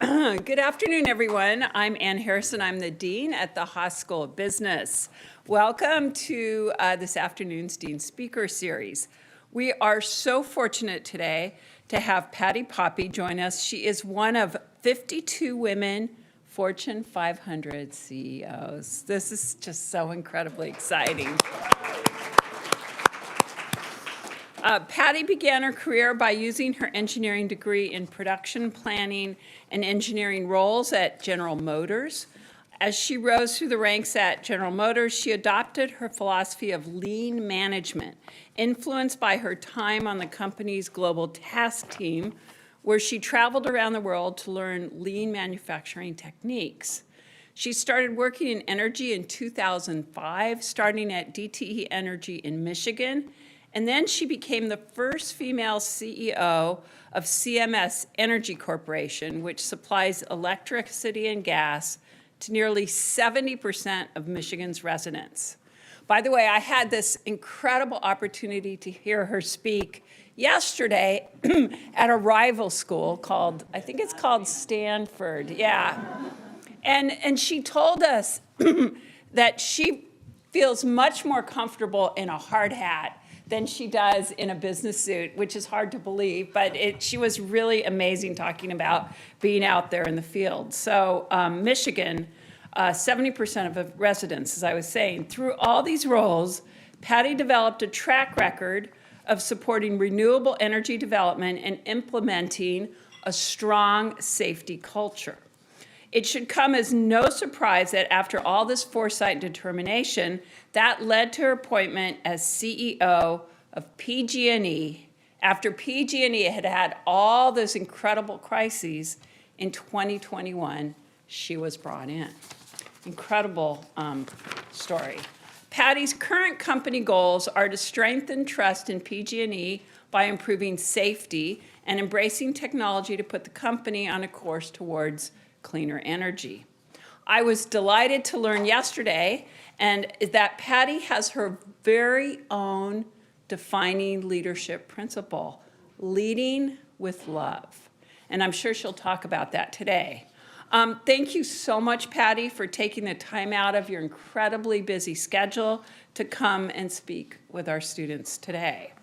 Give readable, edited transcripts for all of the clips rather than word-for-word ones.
Good afternoon, everyone. I'm Ann Harrison. I'm the Dean at the Haas School of Business. Welcome to this afternoon's Dean Speaker Series. We are so fortunate today to have Patti Poppe join us. She is one of 52 women Fortune 500 CEOs. This is just so incredibly exciting. Patti began her career by using her engineering degree in production planning and engineering roles at General Motors. As she rose through the ranks at General Motors, she adopted her philosophy of lean management, influenced by her time on the company's global task team, where she traveled around the world to learn lean manufacturing techniques. She started working in energy in 2005, starting at DTE Energy in Michigan, and then she became the first female CEO of CMS Energy Corporation, which supplies electricity and gas to nearly 70% of Michigan's residents. By the way, I had this incredible opportunity to hear her speak yesterday at a rival school called, I think it's called Stanford, yeah. And she told us that she feels much more comfortable in a hard hat than she does in a business suit, which is hard to believe, but she was really amazing talking about being out there in the field. So Michigan, 70% of the residents, as I was saying, through all these roles, Patti developed a track record of supporting renewable energy development and implementing a strong safety culture. It should come as no surprise that after all this foresight and determination, that led to her appointment as CEO of PG&E. After PG&E had had all those incredible crises, in 2021, she was brought in. Incredible story. Patti's current company goals are to strengthen trust in PG&E by improving safety and embracing technology to put the company on a course towards cleaner energy. I was delighted to learn yesterday that Patti has her very own defining leadership principle, leading with love. And I'm sure she'll talk about that today. Thank you so much, Patti, for taking the time out of your incredibly busy schedule to come and speak with our students today.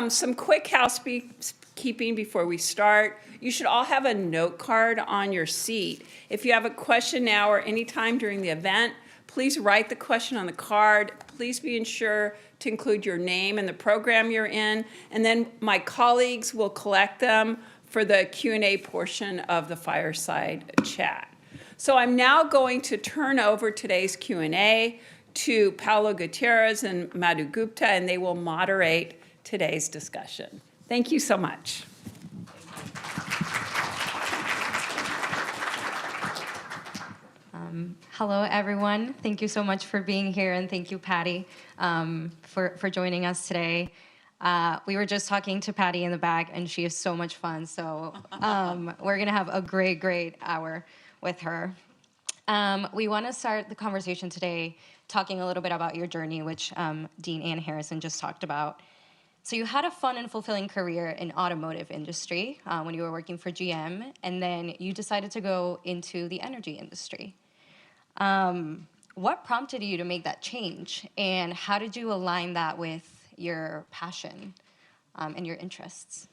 Some quick housekeeping before we start. You should all have a note card on your seat. If you have a question now or any time during the event, please write the question on the card. Please be sure to include your name and the program you're in, and then my colleagues will collect them for the Q&A portion of the fireside chat. So I'm now going to turn over today's Q&A to Paolo Gutierrez and Madhu Gupta, and they will moderate today's discussion. Thank you so much. Hello, everyone. Thank you so much for being here, and thank you, Patti, for joining us today. We were just talking to Patti in the back, and she is so much fun, so we're going to have a great hour with her. We want to start the conversation today talking a little bit about your journey, which Dean Ann Harrison just talked about. So you had a fun and fulfilling career in automotive industry when you were working for GM, and then you decided to go into the energy industry. What prompted you to make that change, and how did you align that with your passion and your interests?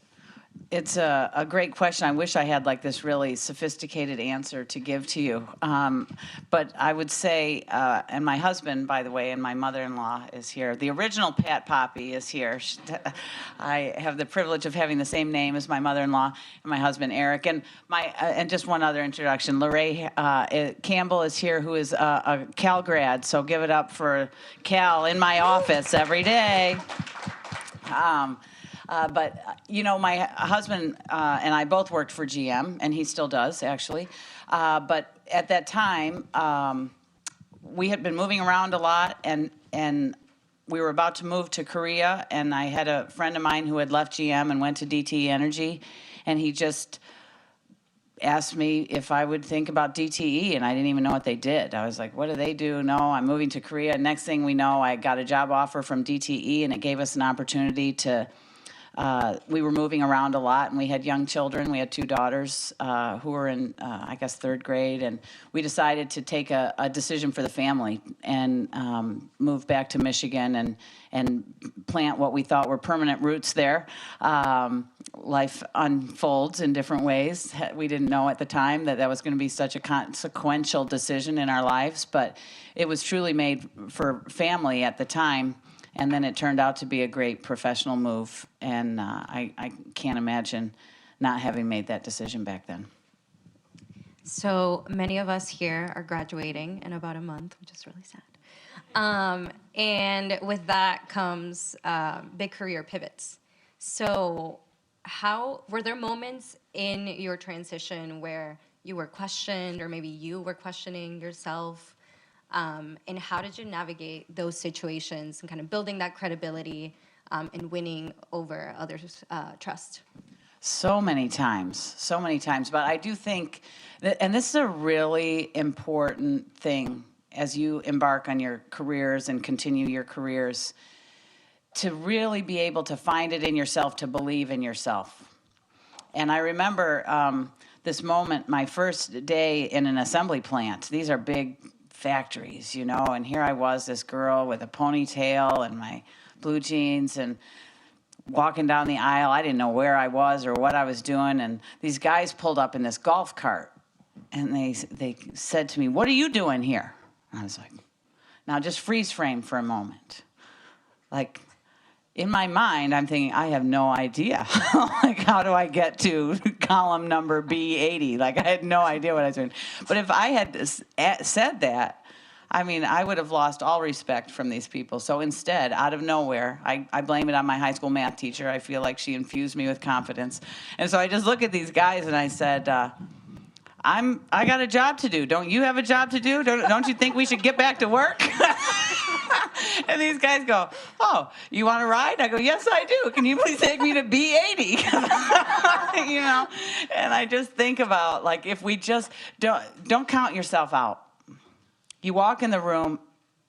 It's a great question. I wish I had like this really sophisticated answer to give to you. But I would say, and my husband, by the way, and my mother-in-law is here. The original Pat Poppe is here. I have the privilege of having the same name as my mother-in-law and my husband, Eric. And just one other introduction. Lorraine Campbell is here, who is a Cal grad. So give it up for Cal in my office every day. But, you know, my husband and I both worked for GM, and he still does, actually. But at that time, we had been moving around a lot, and we were about to move to Korea, and I had a friend of mine who had left GM and went to DTE Energy, and he just asked me if I would think about DTE, and I didn't even know what they did. I was like, what do they do? No, I'm moving to Korea. Next thing we know, I got a job offer from DTE, and it gave us an opportunity to we were moving around a lot, and we had young children. We had 2 daughters who were in, I guess, 3rd grade, and we decided to take a decision for the family and move back to Michigan and plant what we thought were permanent roots there. Life unfolds in different ways. We didn't know at the time that was going to be such a consequential decision in our lives, but it was truly made for family at the time. And then it turned out to be a great professional move, and I can't imagine not having made that decision back then. So many of us here are graduating in about a month, which is really sad. And with that comes big career pivots. So how were there moments in your transition where you were questioned, or maybe you were questioning yourself? And how did you navigate those situations and kind of building that credibility and winning over others' trust? So many times. But I do think that, and this is a really important thing as you embark on your careers and continue your careers, to really be able to find it in yourself, to believe in yourself. And I remember this moment, my first day in an assembly plant. These are big factories, you know, and here I was, this girl with a ponytail and my blue jeans, and walking down the aisle. I didn't know where I was or what I was doing, and these guys pulled up in this golf cart, and they said to me, "What are you doing here?" And I was like, now just freeze frame for a moment. Like, in my mind, I'm thinking, I have no idea. Like, how do I get to column number B80? Like, I had no idea what I was doing. But if I had said that, I mean, I would have lost all respect from these people. So instead, out of nowhere, I blame it on my high school math teacher. I feel like she infused me with confidence. And so I just look at these guys and I said, I got a job to do. Don't you have a job to do? Don't you think we should get back to work? And these guys go, "Oh, you want to ride?" I go, "Yes, I do. Can you please take me to B80?" You know, and I just think about, like, if we just don't count yourself out. You walk in the room,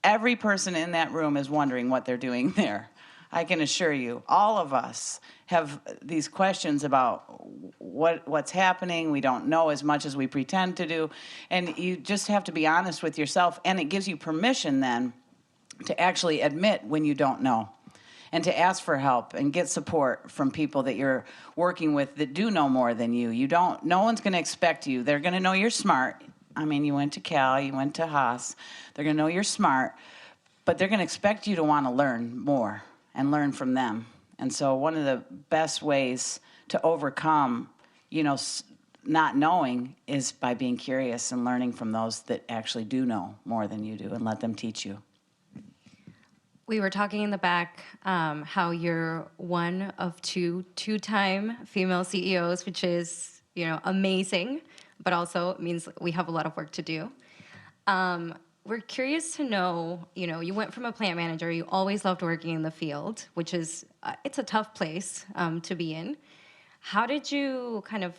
every person in that room is wondering what they're doing there. I can assure you, all of us have these questions about what's happening. We don't know as much as we pretend to do. And you just have to be honest with yourself, and it gives you permission then to actually admit when you don't know, and to ask for help and get support from people that you're working with that do know more than you. No one's going to expect you. They're going to know you're smart. I mean, you went to Cal, you went to Haas. They're going to know you're smart, but they're going to expect you to want to learn more and learn from them. And so one of the best ways to overcome, not knowing is by being curious and learning from those that actually do know more than you do, and let them teach you. We were talking in the back how you're one of two-time female CEOs, which is, amazing, but also means we have a lot of work to do. We're curious to know, you went from a plant manager, you always loved working in the field, which is, it's a tough place to be in. How did you kind of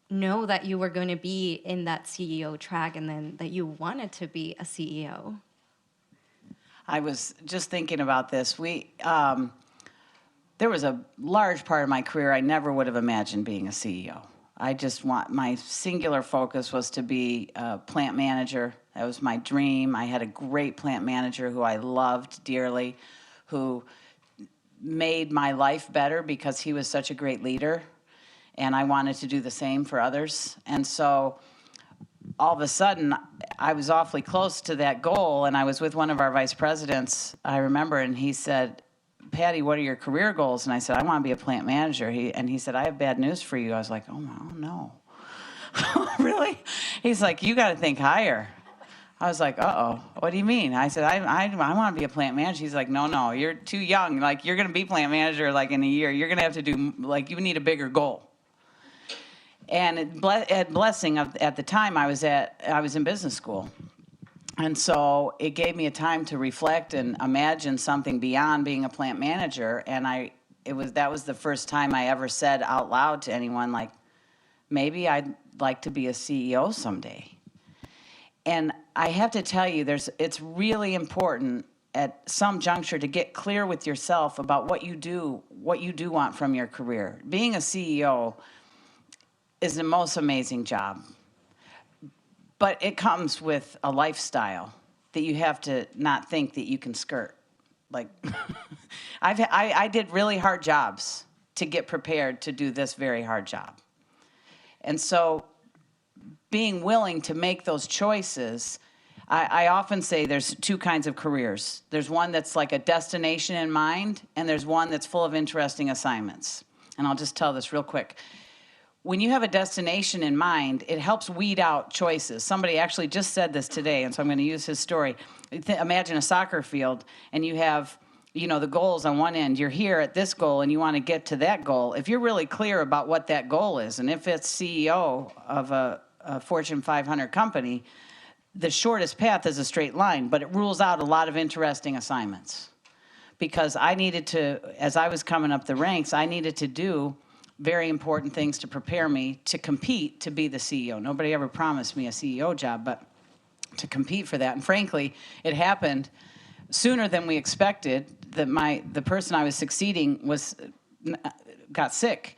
know that you were going to be in that CEO track, and then that you wanted to be a CEO? I was just thinking about this. There was a large part of my career I never would have imagined being a CEO. My singular focus was to be a plant manager. That was my dream. I had a great plant manager who I loved dearly, who made my life better because he was such a great leader, and I wanted to do the same for others. And so all of a sudden, I was awfully close to that goal, and I was with one of our vice presidents, I remember, and he said, "Patti, what are your career goals?" And I said, "I want to be a plant manager." He said, "I have bad news for you." I was like, "Oh no." Really? He's like, "You got to think higher." I was like, "Uh-oh, what do you mean?" I said, I want to be a plant manager." He's like, no, you're too young. Like, you're going to be plant manager like in a year. You're going to have to do, like, you need a bigger goal. And at Blessing, at the time, I was in business school. And so it gave me a time to reflect and imagine something beyond being a plant manager. And that was the first time I ever said out loud to anyone, like, maybe I'd like to be a CEO someday. And I have to tell you, it's really important at some juncture to get clear with yourself about what you do want from your career. Being a CEO is the most amazing job, but it comes with a lifestyle that you have to not think that you can skirt. Like, I did really hard jobs to get prepared to do this very hard job. And so being willing to make those choices, I often say there's two kinds of careers. There's one that's like a destination in mind, and there's one that's full of interesting assignments. And I'll just tell this real quick. When you have a destination in mind, it helps weed out choices. Somebody actually just said this today, and so I'm going to use his story. Imagine a soccer field, and you have, the goals on one end. You're here at this goal, and you want to get to that goal. If you're really clear about what that goal is, and if it's CEO of a Fortune 500 company, the shortest path is a straight line, but it rules out a lot of interesting assignments. Because I needed to, as I was coming up the ranks, I needed to do very important things to prepare me to compete to be the CEO. Nobody ever promised me a CEO job, but to compete for that. And frankly, it happened sooner than we expected. That the person I was succeeding got sick.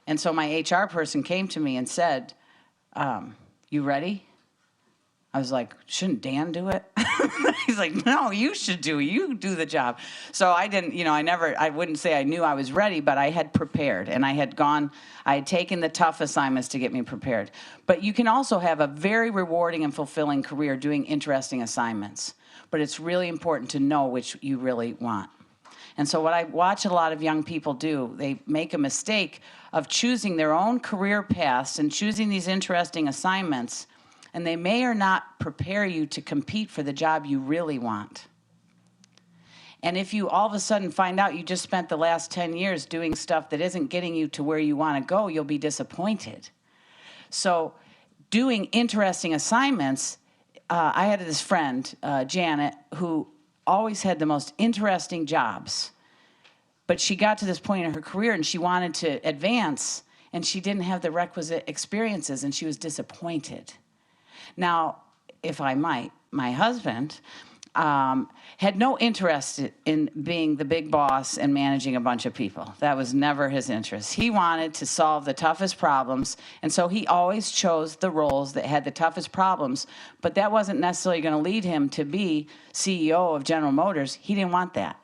And so my HR person came to me and said, you ready? I was like, shouldn't Dan do it? He's like, no, you should do it. You do the job. So I didn't, I wouldn't say I knew I was ready, but I had prepared. And I had taken the tough assignments to get me prepared. But you can also have a very rewarding and fulfilling career doing interesting assignments. But it's really important to know which you really want. And so what I watch a lot of young people do, they make a mistake of choosing their own career paths and choosing these interesting assignments, and they may or not prepare you to compete for the job you really want. And if you all of a sudden find out you just spent the last 10 years doing stuff that isn't getting you to where you want to go, you'll be disappointed. So doing interesting assignments, I had this friend, Janet, who always had the most interesting jobs. But she got to this point in her career and she wanted to advance, and she didn't have the requisite experiences, and she was disappointed. Now, if I might, my husband had no interest in being the big boss and managing a bunch of people. That was never his interest. He wanted to solve the toughest problems, and so he always chose the roles that had the toughest problems, but that wasn't necessarily going to lead him to be CEO of General Motors. He didn't want that.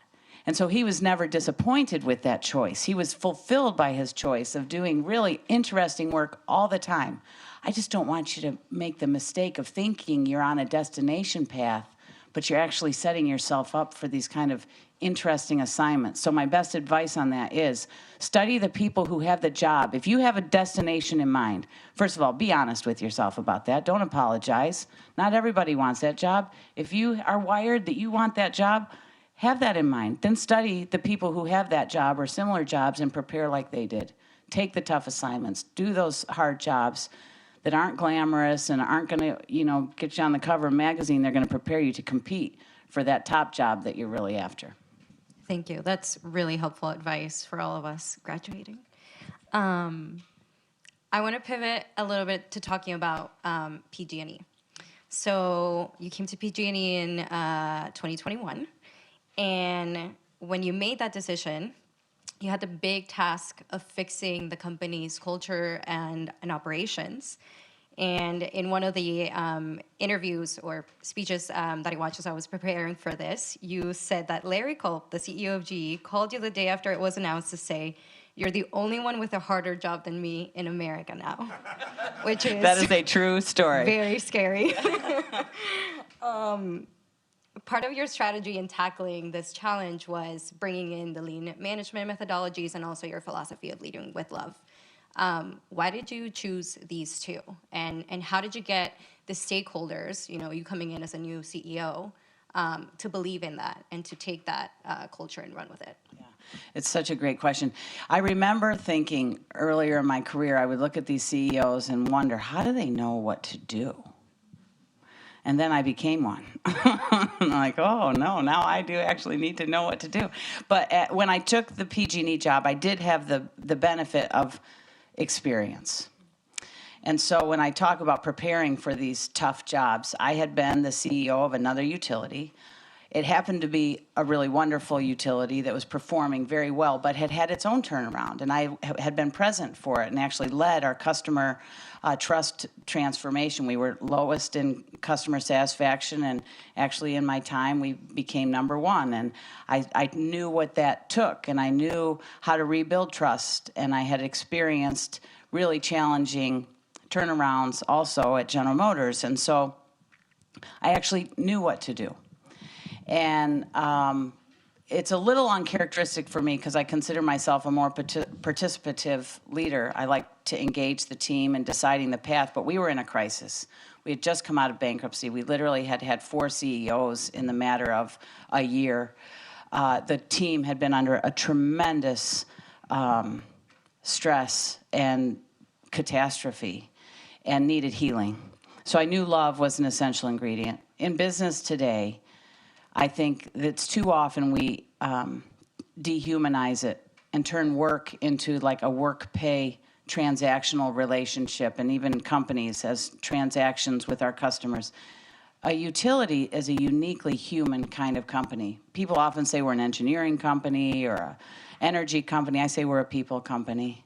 And so he was never disappointed with that choice. He was fulfilled by his choice of doing really interesting work all the time. I just don't want you to make the mistake of thinking you're on a destination path, but you're actually setting yourself up for these kind of interesting assignments. So my best advice on that is study the people who have the job. If you have a destination in mind, first of all, be honest with yourself about that. Don't apologize. Not everybody wants that job. If you are wired that you want that job, have that in mind. Then study the people who have that job or similar jobs and prepare like they did. Take the tough assignments. Do those hard jobs that aren't glamorous and aren't going to, get you on the cover of a magazine. They're going to prepare you to compete for that top job that you're really after. Thank you. That's really helpful advice for all of us graduating. I want to pivot a little bit to talking about PG&E. So you came to PG&E in 2021, and when you made that decision, you had the big task of fixing the company's culture and operations. And in one of the interviews or speeches that I watched as I was preparing for this, you said that Larry Culp, the CEO of GE, called you the day after it was announced to say, "You're the only one with a harder job than me in America now," which is That is a true story. Very scary. Part of your strategy in tackling this challenge was bringing in the lean management methodologies and also your philosophy of leading with love. Why did you choose these two? And how did you get the stakeholders, you coming in as a new CEO, to believe in that and to take that culture and run with it? Yeah, it's such a great question. I remember thinking earlier in my career, I would look at these CEOs and wonder, how do they know what to do? And then I became one. I'm like, oh, no, now I do actually need to know what to do. But when I took the PG&E job, I did have the benefit of experience. And so when I talk about preparing for these tough jobs, I had been the CEO of another utility. It happened to be a really wonderful utility that was performing very well, but had had its own turnaround. And I had been present for it and actually led our customer trust transformation. We were lowest in customer satisfaction, and actually in my time, we became #1. And I knew what that took, and I knew how to rebuild trust, and I had experienced really challenging turnarounds also at General Motors. And so I actually knew what to do. And it's a little uncharacteristic for me because I consider myself a more participative leader. I like to engage the team in deciding the path, but we were in a crisis. We had just come out of bankruptcy. We literally had had 4 CEOs in the matter of a year. The team had been under a tremendous stress and catastrophe and needed healing. So I knew love was an essential ingredient. In business today, I think that's too often we dehumanize it and turn work into like a work-pay transactional relationship, and even companies as transactions with our customers. A utility is a uniquely human kind of company. People often say we're an engineering company or an energy company. I say we're a people company.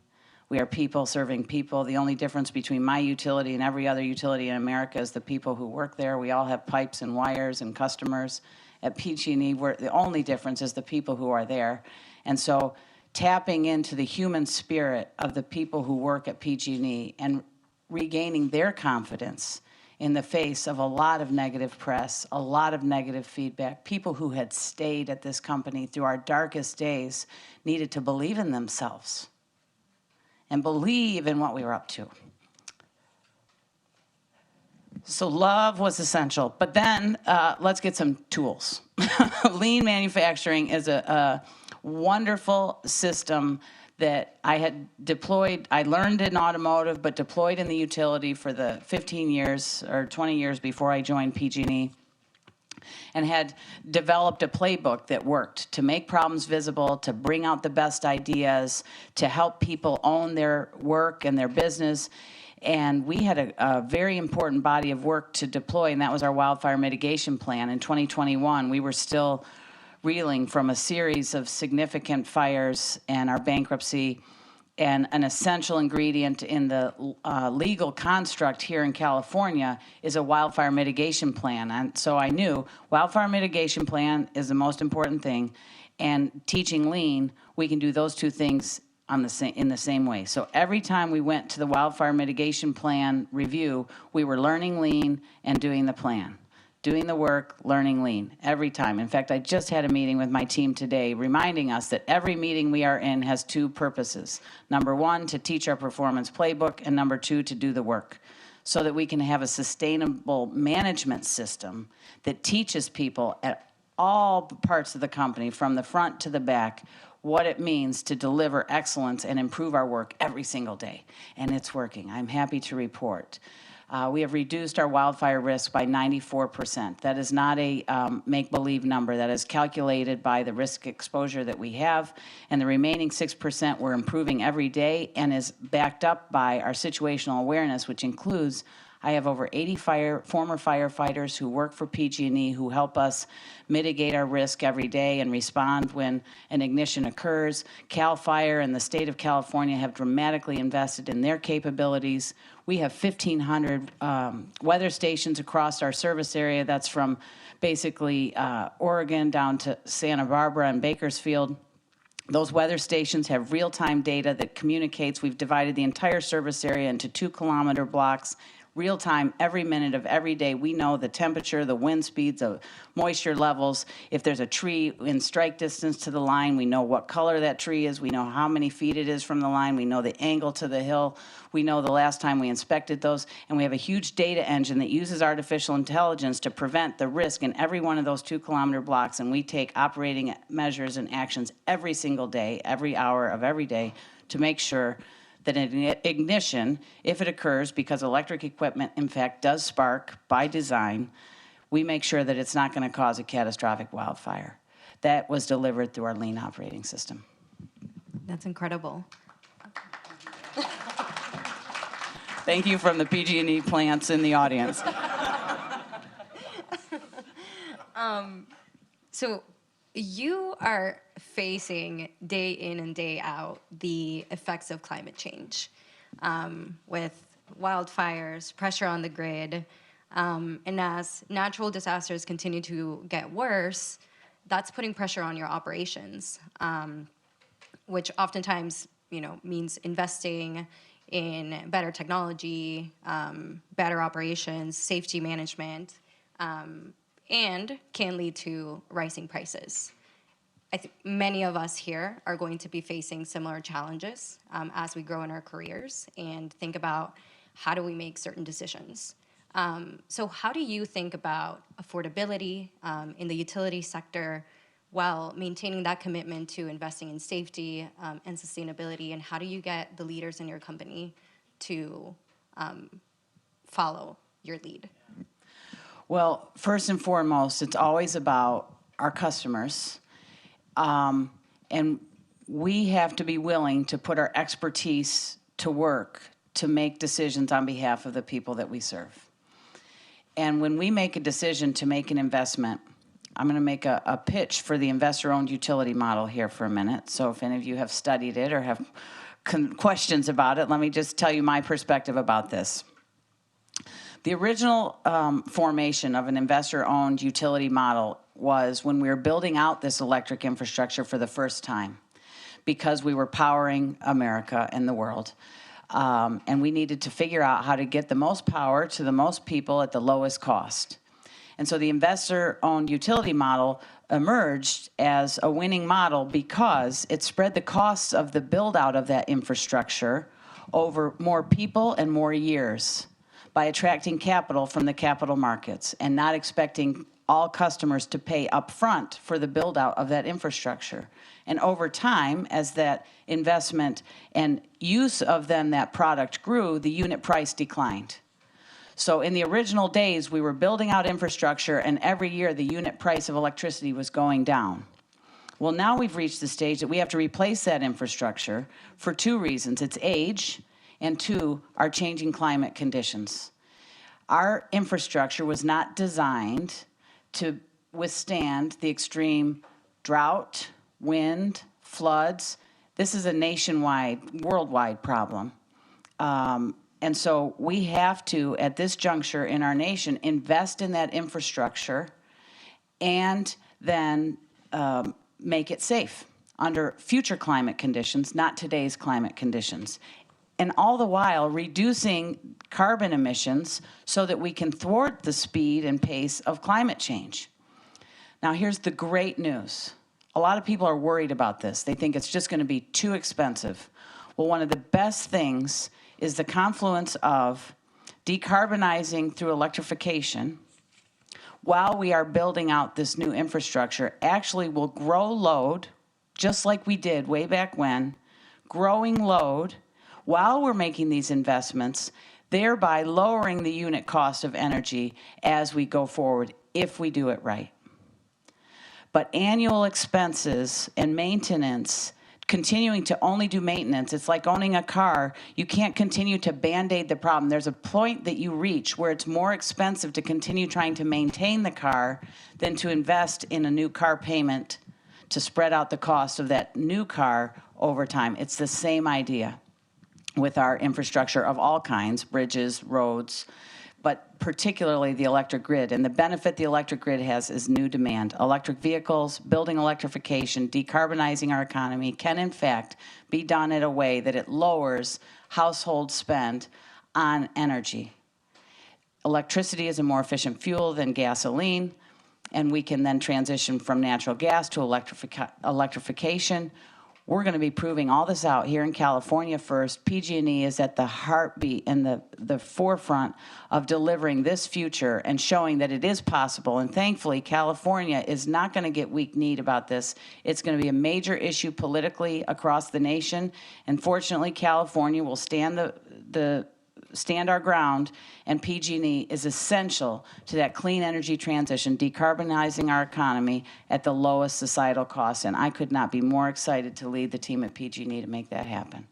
We are people serving people. The only difference between my utility and every other utility in America is the people who work there. We all have pipes and wires and customers. At PG&E, the only difference is the people who are there. And so tapping into the human spirit of the people who work at PG&E and regaining their confidence in the face of a lot of negative press, a lot of negative feedback, people who had stayed at this company through our darkest days needed to believe in themselves and believe in what we were up to. So love was essential. But then let's get some tools. Lean manufacturing is a wonderful system that I had deployed. I learned in automotive, but deployed in the utility for the 15 years or 20 years before I joined PG&E, and had developed a playbook that worked to make problems visible, to bring out the best ideas, to help people own their work and their business. And we had a very important body of work to deploy, and that was our wildfire mitigation plan. In 2021, we were still reeling from a series of significant fires and our bankruptcy, and an essential ingredient in the legal construct here in California is a wildfire mitigation plan. And so I knew wildfire mitigation plan is the most important thing, and teaching lean, we can do those two things in the same way. So every time we went to the wildfire mitigation plan review, we were learning lean and doing the plan. Doing the work, learning lean, every time. In fact, I just had a meeting with my team today reminding us that every meeting we are in has 2 purposes. Number 1, to teach our performance playbook, and number 2, to do the work, so that we can have a sustainable management system that teaches people at all parts of the company, from the front to the back, what it means to deliver excellence and improve our work every single day. And it's working. I'm happy to report. We have reduced our wildfire risk by 94%. That is not a make-believe number. That is calculated by the risk exposure that we have. And the remaining 6% we're improving every day, and is backed up by our situational awareness, which includes I have over 80 former firefighters who work for PG&E who help us mitigate our risk every day and respond when an ignition occurs. CAL FIRE and the state of California have dramatically invested in their capabilities. We have 1,500 weather stations across our service area. That's from basically Oregon down to Santa Barbara and Bakersfield. Those weather stations have real-time data that communicates. We've divided the entire service area into 2-kilometer blocks. Real time, every minute of every day, we know the temperature, the wind speeds, the moisture levels. If there's a tree in strike distance to the line, we know what color that tree is. We know how many feet it is from the line. We know the angle to the hill. We know the last time we inspected those. And we have a huge data engine that uses artificial intelligence to prevent the risk in every one of those 2-kilometer blocks. And we take operating measures and actions every single day, every hour of every day, to make sure that an ignition, if it occurs, because electric equipment, in fact, does spark by design, we make sure that it's not going to cause a catastrophic wildfire. That was delivered through our lean operating system. That's incredible. Thank you from the PG&E plants in the audience. So you are facing day in and day out the effects of climate change, with wildfires, pressure on the grid, and as natural disasters continue to get worse, that's putting pressure on your operations, which oftentimes, means investing in better technology, better operations, safety management, and can lead to rising prices. I think many of us here are going to be facing similar challenges as we grow in our careers and think about how do we make certain decisions. So how do you think about affordability in the utility sector while maintaining that commitment to investing in safety and sustainability? And how do you get the leaders in your company to follow your lead? Well, first and foremost, it's always about our customers. And we have to be willing to put our expertise to work to make decisions on behalf of the people that we serve. And when we make a decision to make an investment, I'm going to make a pitch for the investor-owned utility model here for a minute. So if any of you have studied it or have questions about it, let me just tell you my perspective about this. The original formation of an investor-owned utility model was when we were building out this electric infrastructure for the first time, because we were powering America and the world. And we needed to figure out how to get the most power to the most people at the lowest cost. And so the investor-owned utility model emerged as a winning model because it spread the costs of the build-out of that infrastructure over more people and more years by attracting capital from the capital markets and not expecting all customers to pay upfront for the build-out of that infrastructure. And over time, as that investment and use of then that product grew, the unit price declined. So in the original days, we were building out infrastructure, and every year the unit price of electricity was going down. Well, now we've reached the stage that we have to replace that infrastructure for two reasons. It's age, and two, our changing climate conditions. Our infrastructure was not designed to withstand the extreme drought, wind, floods. This is a nationwide, worldwide problem. And so we have to, at this juncture in our nation, invest in that infrastructure and then make it safe under future climate conditions, not today's climate conditions. And all the while reducing carbon emissions so that we can thwart the speed and pace of climate change. Now, here's the great news. A lot of people are worried about this. They think it's just going to be too expensive. Well, one of the best things is the confluence of decarbonizing through electrification while we are building out this new infrastructure actually will grow load, just like we did way back when, growing load while we're making these investments, thereby lowering the unit cost of energy as we go forward, if we do it right. But annual expenses and maintenance, continuing to only do maintenance, it's like owning a car. You can't continue to Band-Aid the problem. There's a point that you reach where it's more expensive to continue trying to maintain the car than to invest in a new car payment to spread out the cost of that new car over time. It's the same idea with our infrastructure of all kinds, bridges, roads, but particularly the electric grid. And the benefit the electric grid has is new demand. Electric vehicles, building electrification, decarbonizing our economy can in fact be done in a way that it lowers household spend on energy. Electricity is a more efficient fuel than gasoline, and we can then transition from natural gas to electrification. We're going to be proving all this out here in California first. PG&E is at the heartbeat and the forefront of delivering this future and showing that it is possible. And thankfully, California is not going to get weak-kneed about this. It's going to be a major issue politically across the nation. And fortunately, California will stand our ground, and PG&E is essential to that clean energy transition, decarbonizing our economy at the lowest societal cost. And I could not be more excited to lead the team at PG&E to make that happen.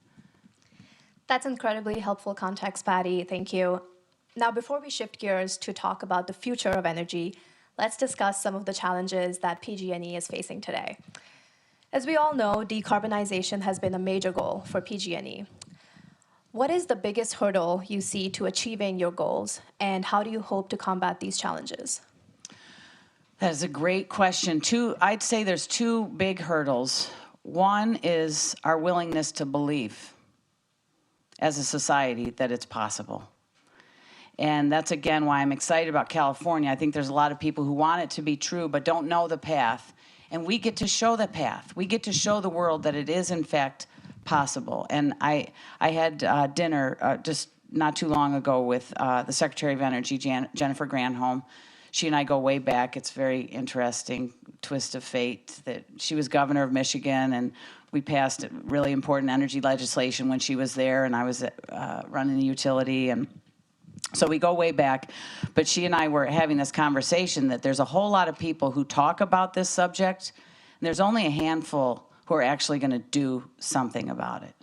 That's incredibly helpful context, Patti. Thank you. Now, before we shift gears to talk about the future of energy, let's discuss some of the challenges that PG&E is facing today. As we all know, decarbonization has been a major goal for PG&E. What is the biggest hurdle you see to achieving your goals, and how do you hope to combat these challenges? That is a great question. I'd say there's two big hurdles. One is our willingness to believe as a society that it's possible. And that's, again, why I'm excited about California. I think there's a lot of people who want it to be true but don't know the path. And we get to show the path. We get to show the world that it is, in fact, possible. And I had dinner just not too long ago with the Secretary of Energy, Jennifer Granholm. She and I go way back. It's very interesting twist of fate that she was governor of Michigan, and we passed really important energy legislation when she was there, and I was running the utility. And so we go way back, but she and I were having this conversation that there's a whole lot of people who talk about this subject, and there's only a handful who are actually going to do something about it.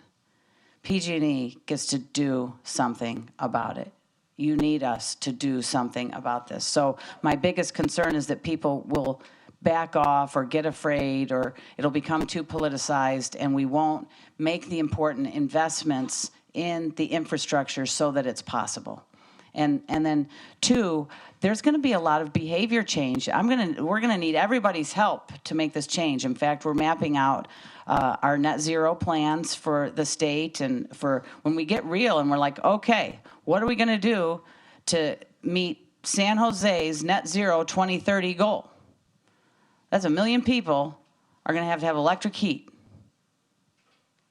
PG&E gets to do something about it. You need us to do something about this. So my biggest concern is that people will back off or get afraid, or it'll become too politicized, and we won't make the important investments in the infrastructure so that it's possible. And then two, there's going to be a lot of behavior change. We're going to need everybody's help to make this change. In fact, we're mapping out our net zero plans for the state, and for when we get real and we're like, okay, what are we going to do to meet San Jose's net zero 2030 goal? That's 1 million people are going to have electric heat.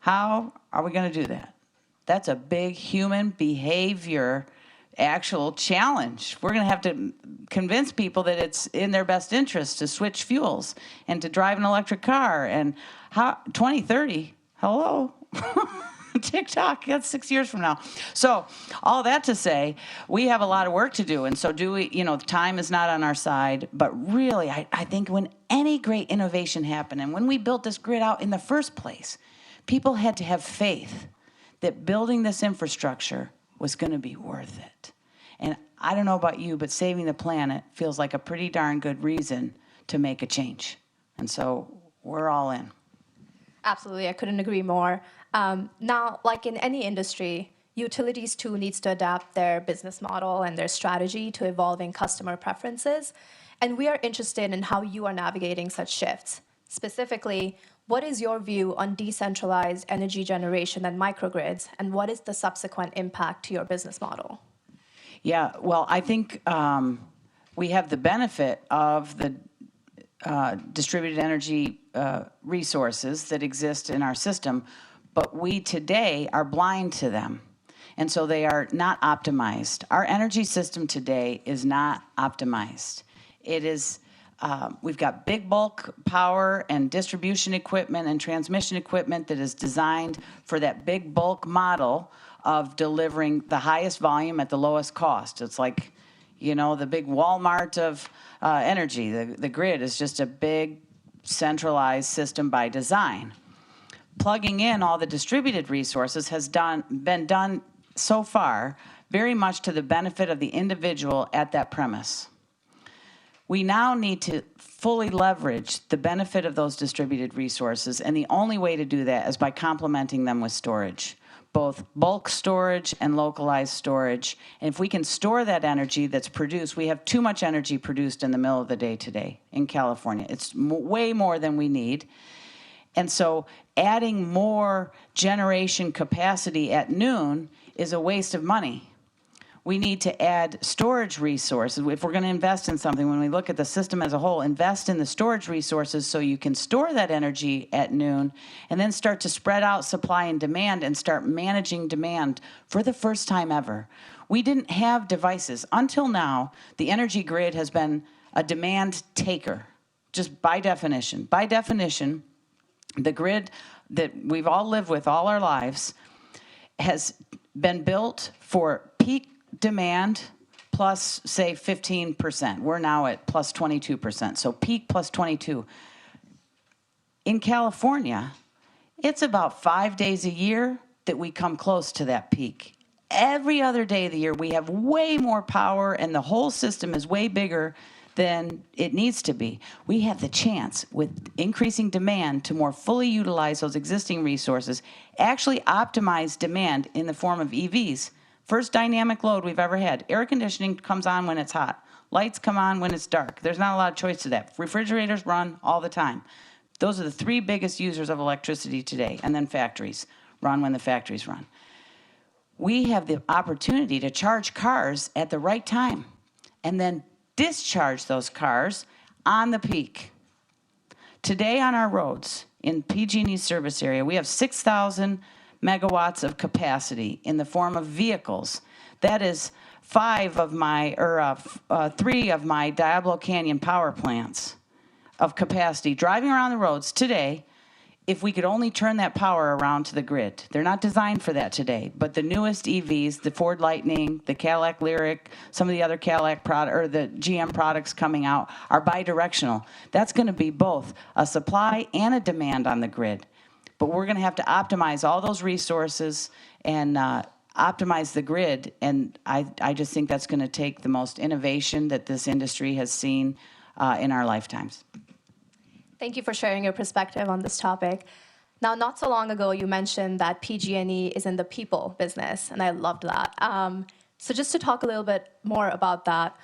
How are we going to do that? That's a big human behavior actual challenge. We're going to have to convince people that it's in their best interest to switch fuels and to drive an electric car. And 2030, hello? TikTok, that's 6 years from now. So all that to say, we have a lot of work to do. And so time is not on our side. But really, I think when any great innovation happened, and when we built this grid out in the first place, people had to have faith that building this infrastructure was going to be worth it. And I don't know about you, but saving the planet feels like a pretty darn good reason to make a change. And so we're all in. Absolutely, I couldn't agree more. Now, like in any industry, utilities too needs to adapt their business model and their strategy to evolving customer preferences. And we are interested in how you are navigating such shifts. Specifically, what is your view on decentralized energy generation and microgrids, and what is the subsequent impact to your business model? Yeah, well, I think we have the benefit of the distributed energy resources that exist in our system, but we today are blind to them. And so they are not optimized. Our energy system today is not optimized. It is we've got big bulk power and distribution equipment and transmission equipment that is designed for that big bulk model of delivering the highest volume at the lowest cost. It's like, the big Walmart of energy. The grid is just a big centralized system by design. Plugging in all the distributed resources has been done so far very much to the benefit of the individual at that premise. We now need to fully leverage the benefit of those distributed resources, and the only way to do that is by complementing them with storage, both bulk storage and localized storage. And if we can store that energy that's produced, we have too much energy produced in the middle of the day today in California. It's way more than we need. And so adding more generation capacity at noon is a waste of money. We need to add storage resources. If we're going to invest in something, when we look at the system as a whole, invest in the storage resources so you can store that energy at noon and then start to spread out supply and demand and start managing demand for the first time ever. We didn't have devices. Until now, the energy grid has been a demand taker, just by definition. By definition, the grid that we've all lived with all our lives has been built for peak demand plus, say, 15%. We're now at plus 22%, so peak plus 22. In California, it's about 5 days a year that we come close to that peak. Every other day of the year, we have way more power, and the whole system is way bigger than it needs to be. We have the chance, with increasing demand, to more fully utilize those existing resources, actually optimize demand in the form of EVs. First dynamic load we've ever had. Air conditioning comes on when it's hot. Lights come on when it's dark. There's not a lot of choice to that. Refrigerators run all the time. Those are the three biggest users of electricity today, and then factories run when the factories run. We have the opportunity to charge cars at the right time and then discharge those cars on the peak. Today on our roads in PG&E service area, we have 6,000 megawatts of capacity in the form of vehicles. That is 3 of my Diablo Canyon power plants of capacity driving around the roads today. If we could only turn that power around to the grid. They're not designed for that today, but the newest EVs, the Ford Lightning, the Cadillac Lyriq, some of the other Cadillac or the GM products coming out are bidirectional. That's going to be both a supply and a demand on the grid. But we're going to have to optimize all those resources and optimize the grid, and I just think that's going to take the most innovation that this industry has seen in our lifetimes. Thank you for sharing your perspective on this topic. Now, not so long ago, you mentioned that PG&E is in the people business, and I loved that. So just to talk a little bit more about that,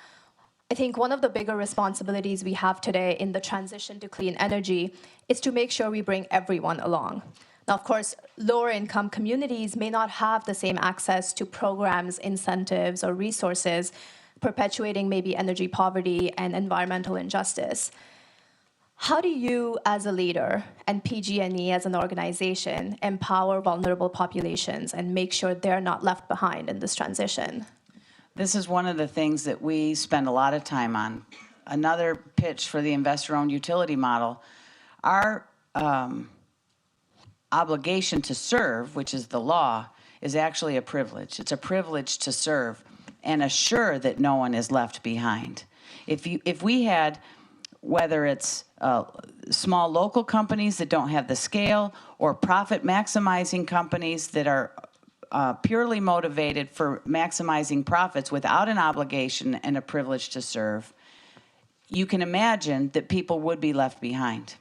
I think one of the bigger responsibilities we have today in the transition to clean energy is to make sure we bring everyone along. Now, of course, lower income communities may not have the same access to programs, incentives, or resources, perpetuating maybe energy poverty and environmental injustice. How do you, as a leader, and PG&E as an organization, empower vulnerable populations and make sure they're not left behind in this transition? This is one of the things that we spend a lot of time on. Another pitch for the investor-owned utility model. Our obligation to serve, which is the law, is actually a privilege. It's a privilege to serve and assure that no one is left behind. If we had, whether it's small local companies that don't have the scale or profit maximizing companies that are purely motivated for maximizing profits without an obligation and a privilege to serve, you can imagine that people would be left behind.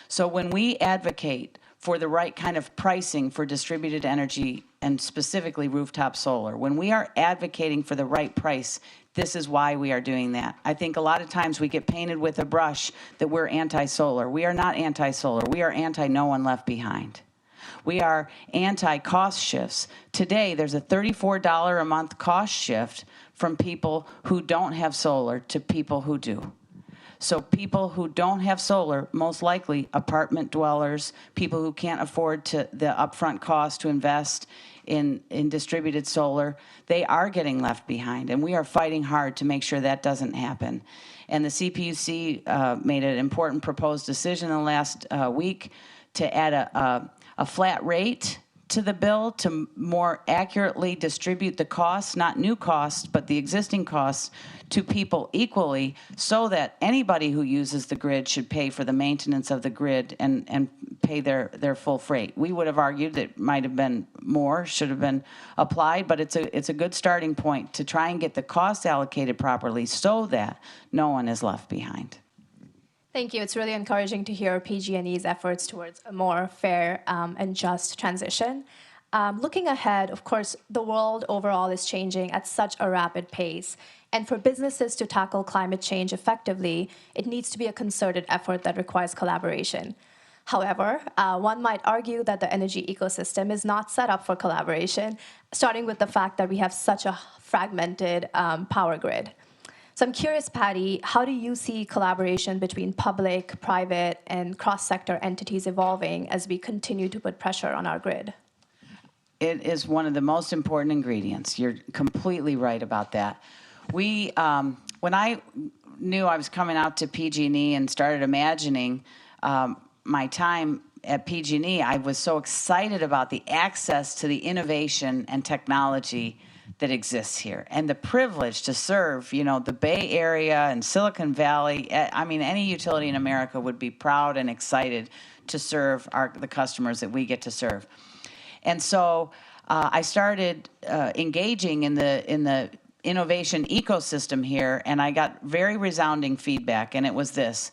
So when we advocate for the right kind of pricing for distributed energy and specifically rooftop solar, when we are advocating for the right price, this is why we are doing that. I think a lot of times we get painted with a brush that we're anti-solar. We are not anti-solar. We are anti-no one left behind. We are anti-cost shifts. Today, there's a $34 a month cost shift from people who don't have solar to people who do. So people who don't have solar, most likely apartment dwellers, people who can't afford the upfront cost to invest in distributed solar, they are getting left behind, and we are fighting hard to make sure that doesn't happen. And the CPUC made an important proposed decision in the last week to add a flat rate to the bill to more accurately distribute the costs, not new costs, but the existing costs to people equally, so that anybody who uses the grid should pay for the maintenance of the grid and pay their full freight. We would have argued that might have been more, should have been applied, but it's a good starting point to try and get the costs allocated properly so that no one is left behind. Thank you. It's really encouraging to hear PG&E's efforts towards a more fair and just transition. Looking ahead, of course, the world overall is changing at such a rapid pace. And for businesses to tackle climate change effectively, it needs to be a concerted effort that requires collaboration. However, one might argue that the energy ecosystem is not set up for collaboration, starting with the fact that we have such a fragmented power grid. So I'm curious, Patti, how do you see collaboration between public, private, and cross-sector entities evolving as we continue to put pressure on our grid? It is one of the most important ingredients. You're completely right about that. When I knew I was coming out to PG&E and started imagining my time at PG&E, I was so excited about the access to the innovation and technology that exists here, and the privilege to serve, the Bay Area and Silicon Valley. I mean, any utility in America would be proud and excited to serve the customers that we get to serve. And so I started engaging in the innovation ecosystem here, and I got very resounding feedback, and it was this: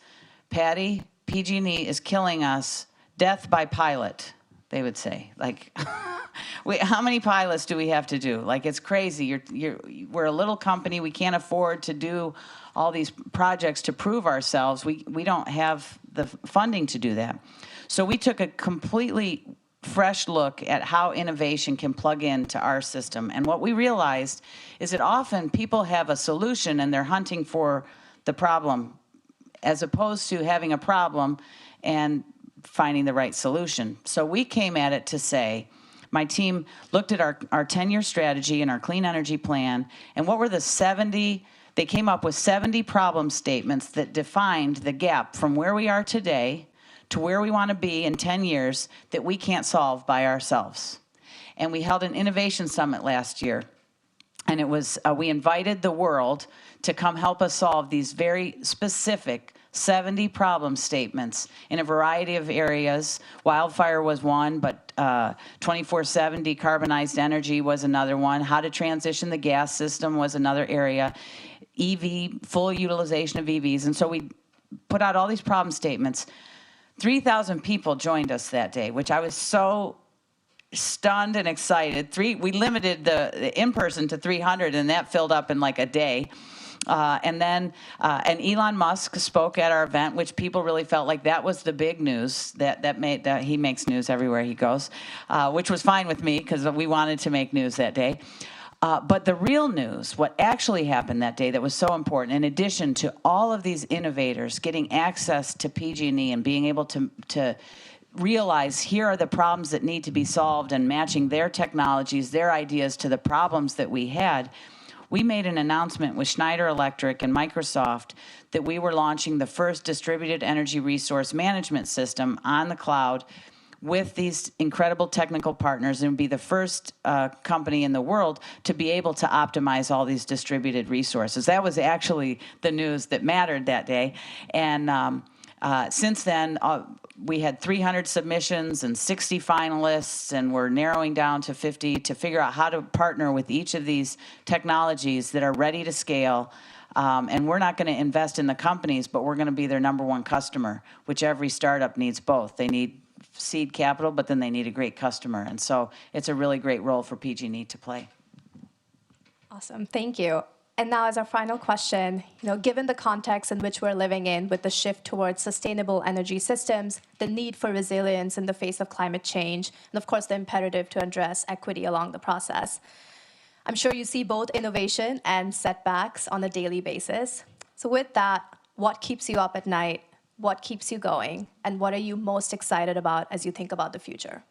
Patti, PG&E is killing us, death by pilot, they would say. Like, how many pilots do we have to do? Like, it's crazy. We're a little company. We can't afford to do all these projects to prove ourselves. We don't have the funding to do that. So we took a completely fresh look at how innovation can plug into our system. And what we realized is that often people have a solution and they're hunting for the problem, as opposed to having a problem and finding the right solution. So we came at it to say, my team looked at our 10-year strategy and our clean energy plan, and what were they came up with 70 problem statements that defined the gap from where we are today to where we want to be in 10 years that we can't solve by ourselves. And we held an innovation summit last year, and it was we invited the world to come help us solve these very specific 70 problem statements in a variety of areas. Wildfire was one, but 24/7 decarbonized energy was another one. How to transition the gas system was another area. EV, full utilization of EVs. And so we put out all these problem statements. 3,000 people joined us that day, which I was so stunned and excited. We limited the in-person to 300, and that filled up in like a day. And Elon Musk spoke at our event, which people really felt like that was the big news. That he makes news everywhere he goes, which was fine with me because we wanted to make news that day. But the real news, what actually happened that day that was so important, in addition to all of these innovators getting access to PG&E and being able to realize here are the problems that need to be solved and matching their technologies, their ideas to the problems that we had, we made an announcement with Schneider Electric and Microsoft that we were launching the first distributed energy resource management system on the cloud with these incredible technical partners, and be the first company in the world to be able to optimize all these distributed resources. That was actually the news that mattered that day. And since then, we had 300 submissions and 60 finalists, and we're narrowing down to 50 to figure out how to partner with each of these technologies that are ready to scale. And we're not going to invest in the companies, but we're going to be their number one customer, which every startup needs both. They need seed capital, but then they need a great customer. And so it's a really great role for PG&E to play. Awesome, thank you. And now as our final question, given the context in which we're living in with the shift towards sustainable energy systems, the need for resilience in the face of climate change, and of course the imperative to address equity along the process, I'm sure you see both innovation and setbacks on a daily basis. So with that, what keeps you up at night? What keeps you going? And what are you most excited about as you think about the future?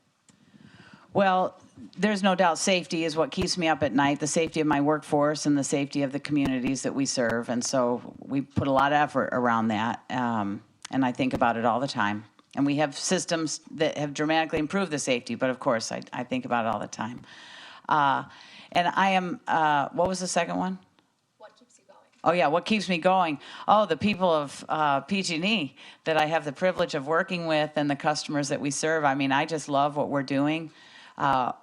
Well, there's no doubt safety is what keeps me up at night, the safety of my workforce and the safety of the communities that we serve. And so we put a lot of effort around that, and I think about it all the time. And we have systems that have dramatically improved the safety, but of course I think about it all the time. And I am, what was the second one? Oh, yeah, what keeps me going? Oh, the people of PG&E that I have the privilege of working with and the customers that we serve. I mean, I just love what we're doing.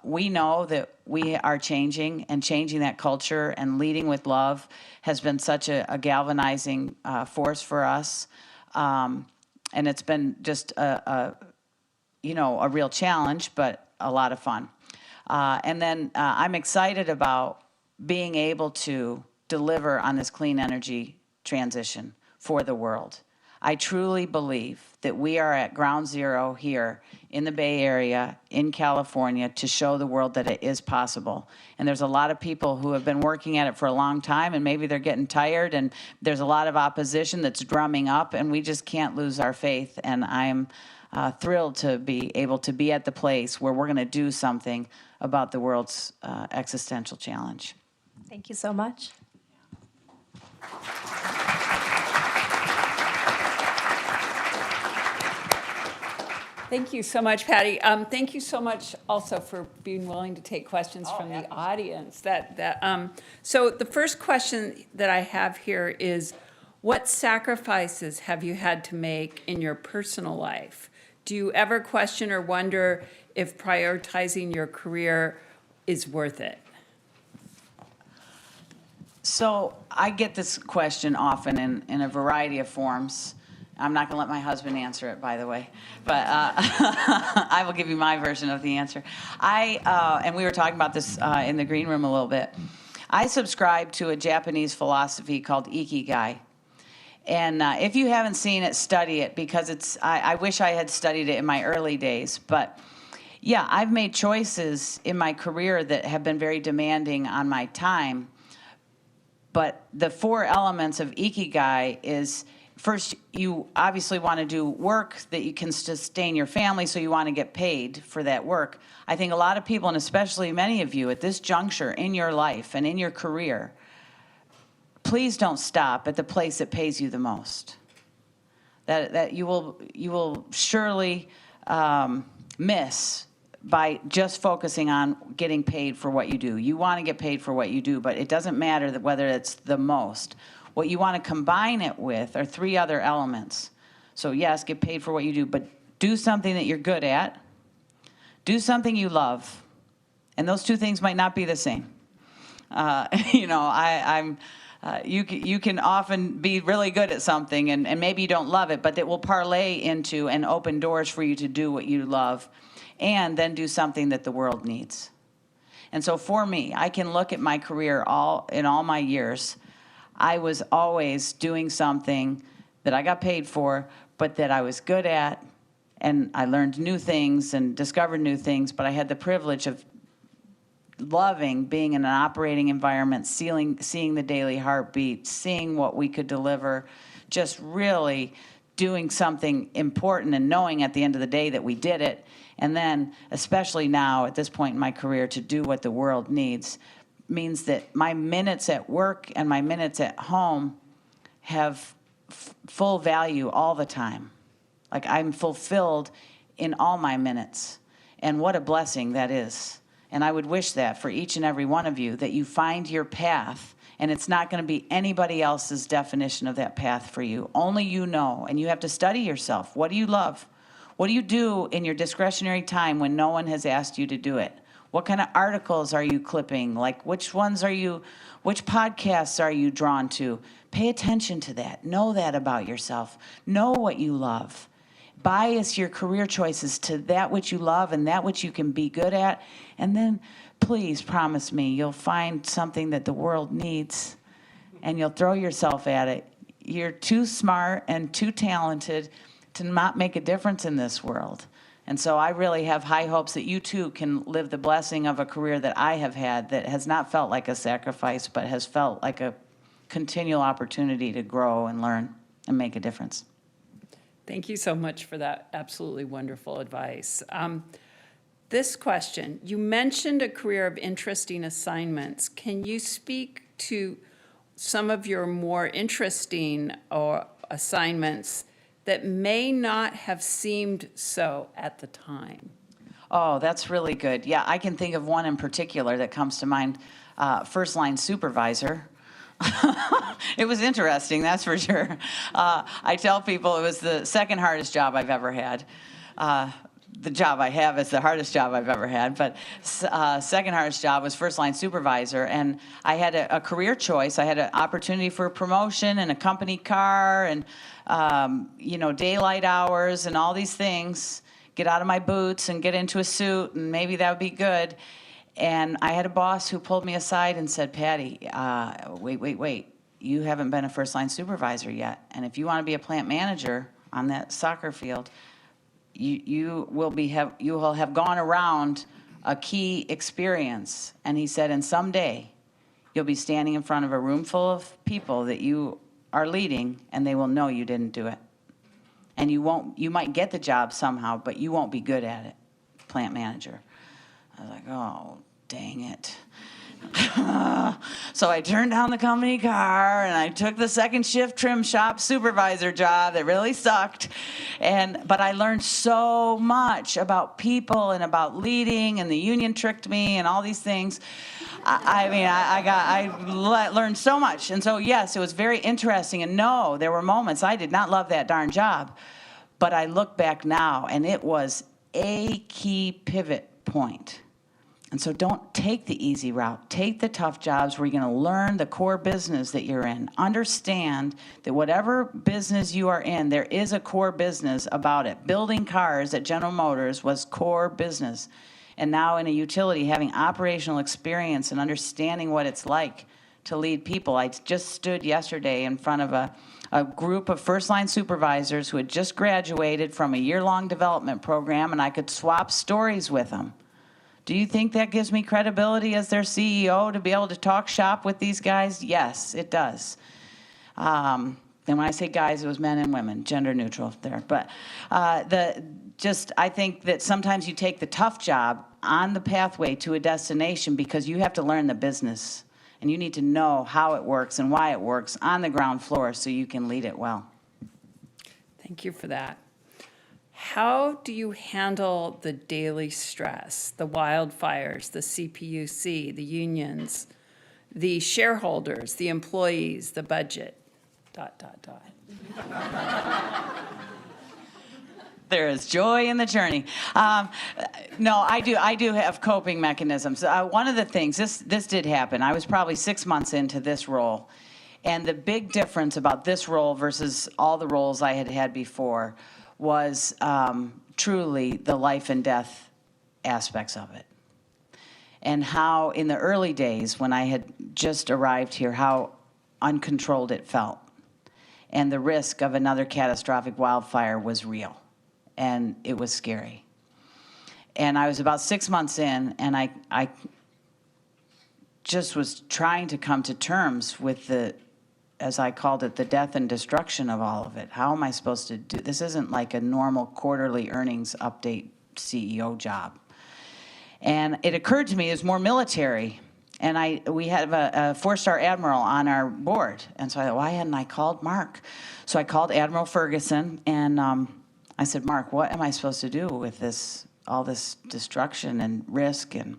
We know that we are changing, and changing that culture and leading with love has been such a galvanizing force for us. And it's been just a real challenge, but a lot of fun. And then I'm excited about being able to deliver on this clean energy transition for the world. I truly believe that we are at ground zero here in the Bay Area, in California, to show the world that it is possible. And there's a lot of people who have been working at it for a long time, and maybe they're getting tired, and there's a lot of opposition that's drumming up, and we just can't lose our faith. And I'm thrilled to be able to be at the place where we're going to do something about the world's existential challenge. Thank you so much. Thank you so much, Patti. Thank you so much also for being willing to take questions from the audience. So the first question that I have here is, what sacrifices have you had to make in your personal life? Do you ever question or wonder if prioritizing your career is worth it? So I get this question often in a variety of forms. I'm not going to let my husband answer it, by the way, but I will give you my version of the answer. And we were talking about this in the green room a little bit. I subscribe to a Japanese philosophy called Ikigai. And if you haven't seen it, study it, because I wish I had studied it in my early days. But yeah, I've made choices in my career that have been very demanding on my time. But the 4 elements of Ikigai is, first, you obviously want to do work that you can sustain your family, so you want to get paid for that work. I think a lot of people, and especially many of you at this juncture in your life and in your career, please don't stop at the place that pays you the most. That you will surely miss by just focusing on getting paid for what you do. You want to get paid for what you do, but it doesn't matter whether it's the most. What you want to combine it with are 3 other elements. So yes, get paid for what you do, but do something that you're good at. Do something you love. And those 2 things might not be the same. You can often be really good at something and maybe you don't love it, but it will parlay into and open doors for you to do what you love, and then do something that the world needs. And so for me, I can look at my career in all my years. I was always doing something that I got paid for, but that I was good at, and I learned new things and discovered new things, but I had the privilege of loving being in an operating environment, seeing the daily heartbeat, seeing what we could deliver, just really doing something important and knowing at the end of the day that we did it. And then, especially now at this point in my career, to do what the world needs means that my minutes at work and my minutes at home have full value all the time. Like, I'm fulfilled in all my minutes. And what a blessing that is. And I would wish that for each and every one of you, that you find your path, and it's not going to be anybody else's definition of that path for you. Only you know, and you have to study yourself. What do you love? What do you do in your discretionary time when no one has asked you to do it? What kind of articles are you clipping? Like, which podcasts are you drawn to? Pay attention to that. Know that about yourself. Know what you love. Bias your career choices to that which you love and that which you can be good at. And then, please promise me, you'll find something that the world needs, and you'll throw yourself at it. You're too smart and too talented to not make a difference in this world. And so I really have high hopes that you too can live the blessing of a career that I have had, that has not felt like a sacrifice, but has felt like a continual opportunity to grow and learn and make a difference. Thank you so much for that absolutely wonderful advice. This question, you mentioned a career of interesting assignments. Can you speak to some of your more interesting assignments that may not have seemed so at the time? Oh, that's really good. Yeah, I can think of one in particular that comes to mind. First line supervisor. It was interesting, that's for sure. I tell people it was the second hardest job I've ever had. The job I have is the hardest job I've ever had, but second hardest job was first line supervisor, and I had a career choice. I had an opportunity for a promotion and a company car and daylight hours and all these things, get out of my boots and get into a suit, and maybe that would be good. And I had a boss who pulled me aside and said, Patti, wait, you haven't been a first-line supervisor yet. And if you want to be a plant manager on that soccer field, you will have gone around a key experience. And he said, and someday you'll be standing in front of a room full of people that you are leading, and they will know you didn't do it. And you might get the job somehow, but you won't be good at it, plant manager. I was like, oh, dang it. So I turned down the company car, and I took the second shift trim shop supervisor job that really sucked. But I learned so much about people and about leading, and the union tricked me and all these things. I learned so much. And so, yes, it was very interesting. And no, there were moments I did not love that darn job. But I look back now, and it was a key pivot point. And so don't take the easy route. Take the tough jobs where you're going to learn the core business that you're in. Understand that whatever business you are in, there is a core business about it. Building cars at General Motors was core business. And now in a utility, having operational experience and understanding what it's like to lead people. I just stood yesterday in front of a group of first-line supervisors who had just graduated from a year-long development program, and I could swap stories with them. Do you think that gives me credibility as their CEO to be able to talk shop with these guys? Yes, it does. And when I say guys, it was men and women, gender neutral there. But I think that sometimes you take the tough job on the pathway to a destination because you have to learn the business. And you need to know how it works and why it works on the ground floor so you can lead it well. Thank you for that. How do you handle the daily stress, the wildfires, the CPUC, the unions, the shareholders, the employees, the budget, ... There is joy in the journey. No, I do have coping mechanisms. One of the things, this did happen. I was probably 6 months into this role. And the big difference about this role versus all the roles I had had before was truly the life and death aspects of it. And how in the early days when I had just arrived here, how uncontrolled it felt. And the risk of another catastrophic wildfire was real. And it was scary. And I was about 6 months in, and I just was trying to come to terms with the, as I called it, the death and destruction of all of it. How am I supposed to do this? Isn't like a normal quarterly earnings update CEO job. And it occurred to me it was more military. And we had a 4-star admiral on our board. And so I thought, why hadn't I called Mark? So I called Admiral Ferguson, and I said, Mark, what am I supposed to do with this, all this destruction and risk? And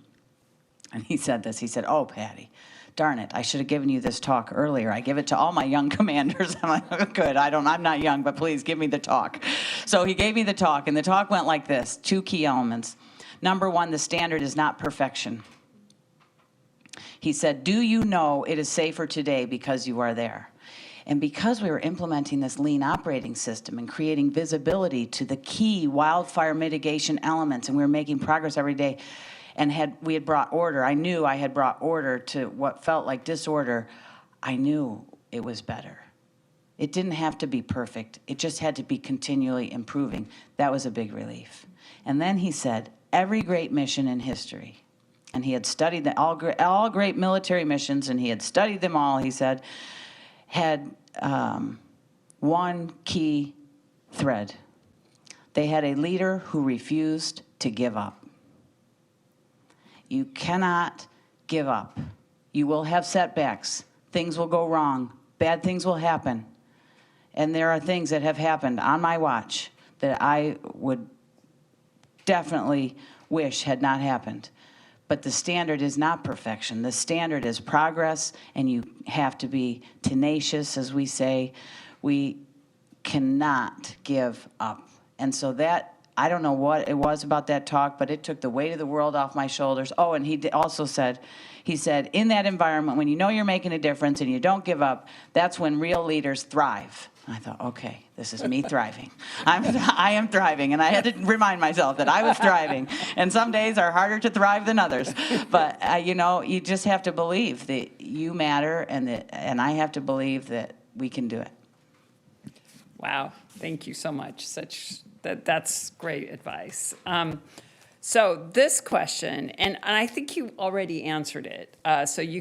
he said this. He said, oh, Patti, darn it, I should have given you this talk earlier. I give it to all my young commanders. I'm like, oh, good, I'm not young, but please give me the talk. So he gave me the talk, and the talk went like this, 2 key elements. Number 1, the standard is not perfection. He said, do you know it is safer today because you are there? And because we were implementing this lean operating system and creating visibility to the key wildfire mitigation elements, and we were making progress every day, and we had brought order, I knew I had brought order to what felt like disorder, I knew it was better. It didn't have to be perfect. It just had to be continually improving. That was a big relief. And then he said, every great mission in history, and he had studied all great military missions, and he had studied them all, he said, had one key thread. They had a leader who refused to give up. You cannot give up. You will have setbacks. Things will go wrong. Bad things will happen. And there are things that have happened on my watch that I would definitely wish had not happened. But the standard is not perfection. The standard is progress, and you have to be tenacious, as we say. We cannot give up. And so that, I don't know what it was about that talk, but it took the weight of the world off my shoulders. Oh, and he also said, in that environment, when you know you're making a difference and you don't give up, that's when real leaders thrive. I thought, okay, this is me thriving. I am thriving, and I had to remind myself that I was thriving. And some days are harder to thrive than others. But you just have to believe that you matter, and I have to believe that we can do it. Wow, thank you so much. That's great advice. So this question, and I think you already answered it, so you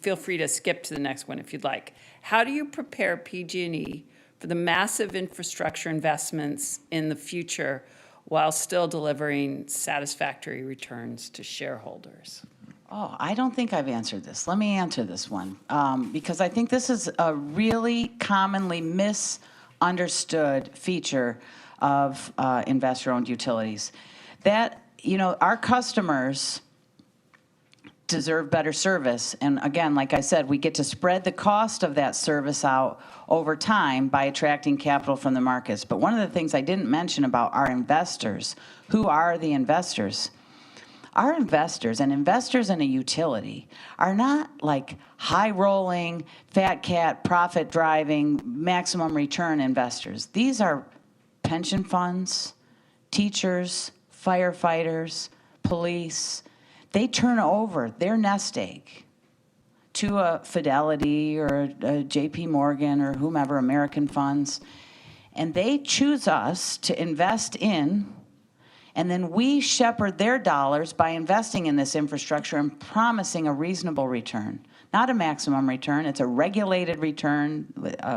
feel free to skip to the next one if you'd like. How do you prepare PG&E for the massive infrastructure investments in the future while still delivering satisfactory returns to shareholders? Oh, I don't think I've answered this. Let me answer this one, because I think this is a really commonly misunderstood feature of investor-owned utilities. That, our customers deserve better service. And again, like I said, we get to spread the cost of that service out over time by attracting capital from the markets. But one of the things I didn't mention about our investors, who are the investors? our investors and investors in a utility are not like high-rolling, fat cat, profit-driving, maximum return investors. These are pension funds, teachers, firefighters, police. They turn over their nest egg to a Fidelity or a JP Morgan or whomever, American funds, and they choose us to invest in, and then we shepherd their dollars by investing in this infrastructure and promising a reasonable return. Not a maximum return, it's a regulated return.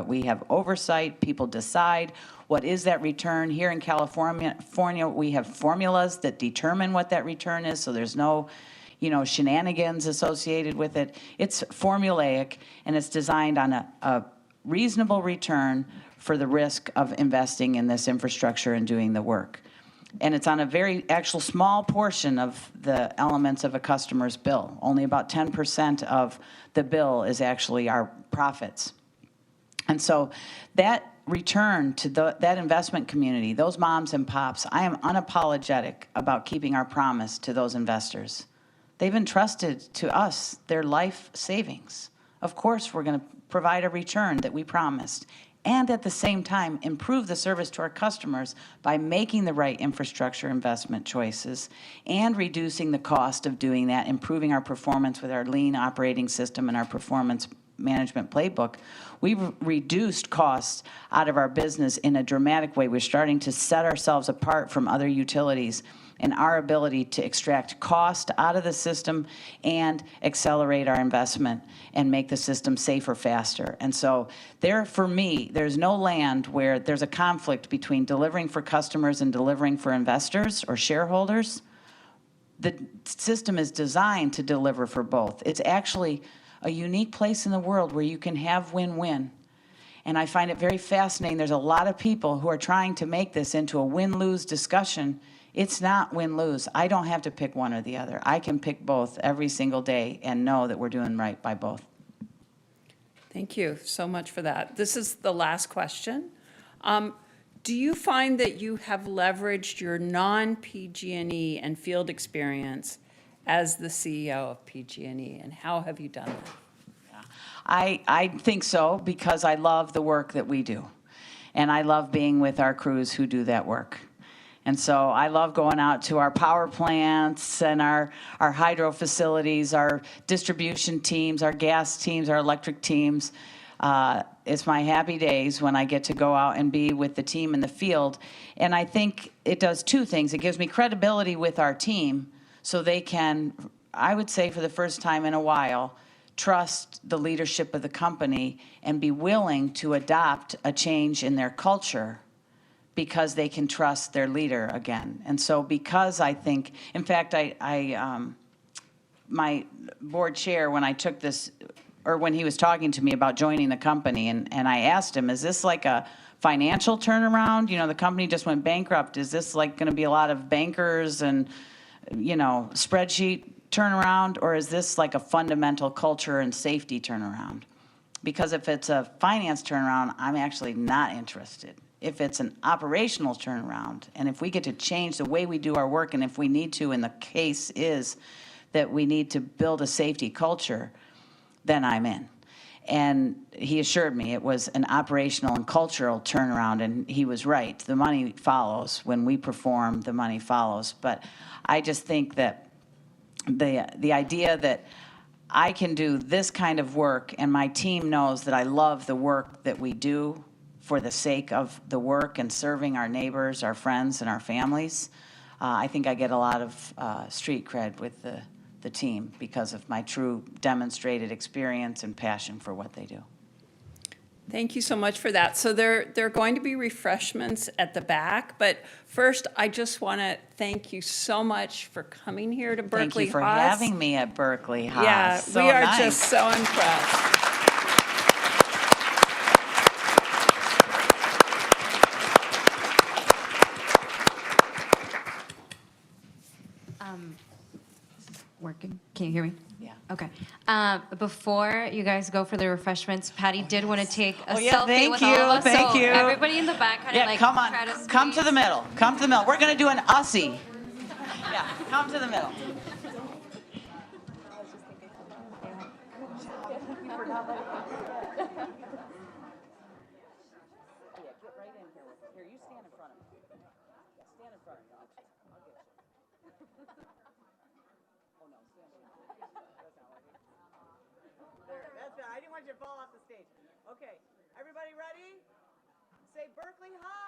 We have oversight, people decide what is that return. Here in California, we have formulas that determine what that return is, so there's no shenanigans associated with it. It's formulaic, and it's designed on a reasonable return for the risk of investing in this infrastructure and doing the work. And it's on a very actual small portion of the elements of a customer's bill. Only about 10% of the bill is actually our profits. And so that return to that investment community, those moms and pops, I am unapologetic about keeping our promise to those investors. They've entrusted to us their life savings. Of course, we're going to provide a return that we promised, and at the same time, improve the service to our customers by making the right infrastructure investment choices and reducing the cost of doing that, improving our performance with our lean operating system and our performance management playbook. We've reduced costs out of our business in a dramatic way. We're starting to set ourselves apart from other utilities in our ability to extract cost out of the system and accelerate our investment and make the system safer faster. And so for me, there's no land where there's a conflict between delivering for customers and delivering for investors or shareholders. The system is designed to deliver for both. It's actually a unique place in the world where you can have win-win. And I find it very fascinating. There's a lot of people who are trying to make this into a win-lose discussion. It's not win-lose. I don't have to pick one or the other. I can pick both every single day and know that we're doing right by both. Thank you so much for that. This is the last question. Do you find that you have leveraged your non-PG&E and field experience as the CEO of PG&E, and how have you done that? I think so, because I love the work that we do. And I love being with our crews who do that work. And so I love going out to our power plants and our hydro facilities, our distribution teams, our gas teams, our electric teams. It's my happy days when I get to go out and be with the team in the field. And I think it does two things. It gives me credibility with our team, so they can, I would say for the first time in a while, trust the leadership of the company and be willing to adopt a change in their culture because they can trust their leader again. And so because I think, in fact, my board chair, when I took this, or when he was talking to me about joining the company, and I asked him, is this like a financial turnaround? The company just went bankrupt. Is this like going to be a lot of bankers and spreadsheet turnaround, or is this like a fundamental culture and safety turnaround? Because if it's a finance turnaround, I'm actually not interested. If it's an operational turnaround, and if we get to change the way we do our work, and if we need to, and the case is that we need to build a safety culture, then I'm in. And he assured me it was an operational and cultural turnaround, and he was right. The money follows. When we perform, the money follows. But I just think that the idea that I can do this kind of work, and my team knows that I love the work that we do for the sake of the work and serving our neighbors, our friends, and our families, I think I get a lot of street cred with the team because of my true demonstrated experience and passion for what they do. Thank you so much for that. So there are going to be refreshments at the back, but first I just want to thank you so much for coming here to Berkeley Thank you for Haas. having me at Berkeley Haas. Yeah, So we are nice. just so impressed. Working? Can you hear me? Yeah. Okay. Before you guys go for the refreshments, Patty did want to take a selfie thank with you, all of us. thank so you. Everybody in the back kind of Yeah, like come on. try to Come to squeeze. the middle. Come to the middle. We're going to do an Aussie. Yeah, come to the middle. Yeah, get right in here. Here, you stand in front of me. Yeah, stand in front of me. I'll get you. Oh, no, stand in front of me. That's not working. There, that's bad. I didn't want you to fall off the stage. Okay, everybody ready? Say Berkeley High.